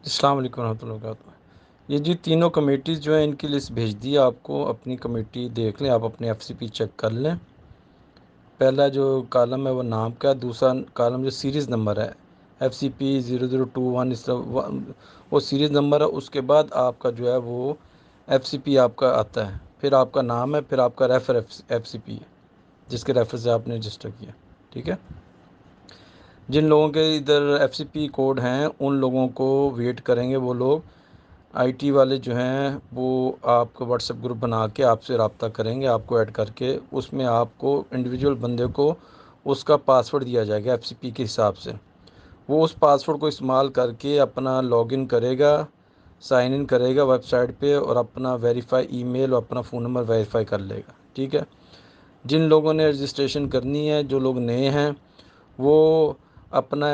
السلام علیکم ورحمۃ اللہ وبرکاتہ۔ یہ جی تینوں کمیٹیز جو ہیں ان کی لسٹ بھیج دی ہے آپ کو، اپنی کمیٹی دیکھ لیں، آپ اپنے ایف سی پی چیک کر لیں۔ پہلا جو کالم ہے وہ نام کا، دوسرا کالم جو سیریز نمبر ہے FCP0021، اس طرح وہ سیریز نمبر ہے۔ اس کے بعد آپ کا جو ہے وہ FCP آپ کا آتا ہے، پھر آپ کا نام ہے، پھر آپ کا ریفر FCP ہے جس کے ریفر سے آپ نے رجسٹر کیا، ٹھیک ہے۔ جن لوگوں کے ادھر FCP کوڈ ہیں ان لوگوں کو ویٹ کریں گے، وہ لوگ IT والے جو ہیں وہ آپ کو واٹس ایپ گروپ بنا کے آپ سے رابطہ کریں گے، آپ کو ایڈ کر کے اس میں آپ کو انڈیویجول بندے کو اس کا پاسورڈ دیا جائے گا FCP کے حساب سے۔ وہ اس پاسورڈ کو استعمال کر کے اپنا لاگ ان کرے گا، سائن ان کرے گا ویب سائٹ پہ، اور اپنا ویریفائی ای میل اور اپنا فون نمبر ویریفائی کر لے گا، ٹھیک ہے۔ جن لوگوں نے رجسٹریشن کرنی ہے، جو لوگ نئے ہیں، وہ اپنا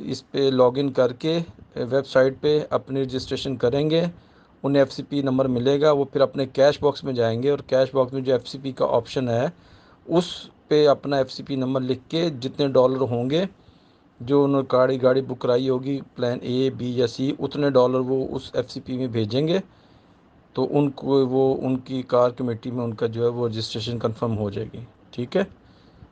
اس پہ لاگ ان کر کے ویب سائٹ پہ اپنی رجسٹریشن کریں گے، انہیں FCP نمبر ملے گا، وہ پھر اپنے کیش باکس میں جائیں گے، اور کیش باکس میں جو FCP کا آپشن ہے اس پہ اپنا FCP نمبر لکھ کے جتنے ڈالر ہوں گے، جو انہوں نے گاڑی بک کرائی ہوگی پلان A B یا C، اتنے ڈالر وہ اس FCP میں بھیجیں گے، تو ان کو وہ ان کی کار کمیٹی میں ان کا جو ہے وہ رجسٹریشن کنفرم ہو جائے گی، ٹھیک ہے۔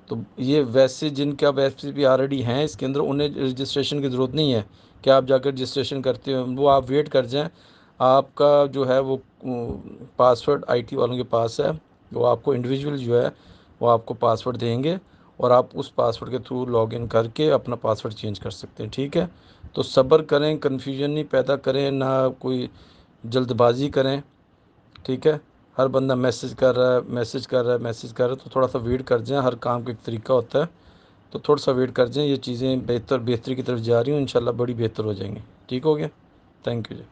تو یہ ویسے جن کے اب FCP آلریڈی ہیں اس کے اندر، انہیں رجسٹریشن کی ضرورت نہیں ہے کہ آپ جا کر رجسٹریشن کرتے ہو، وہ آپ ویٹ کر جائیں۔ آپ کا جو ہے وہ پاسورڈ IT والوں کے پاس ہے، وہ آپ کو انڈیویجول جو ہے وہ آپ کو پاسورڈ دیں گے، اور آپ اس پاسورڈ کے تھرو لاگ ان کر کے اپنا پاسورڈ چینج کر سکتے ہیں، ٹھیک ہے۔ تو صبر کریں، کنفیوژن نہیں پیدا کریں، نہ کوئی جلد بازی کریں، ٹھیک ہے۔ ہر بندہ میسج کر رہا ہے تو تھوڑا سا ویٹ کر جائیں، ہر کام کا ایک طریقہ ہوتا ہے، تو تھوڑا سا ویٹ کر جائیں، یہ چیزیں بہتری کی طرف جا رہی ہوں، انشاءاللہ بڑی بہتر ہو جائیں گی، ٹھیک ہو گیا۔ Thank you G.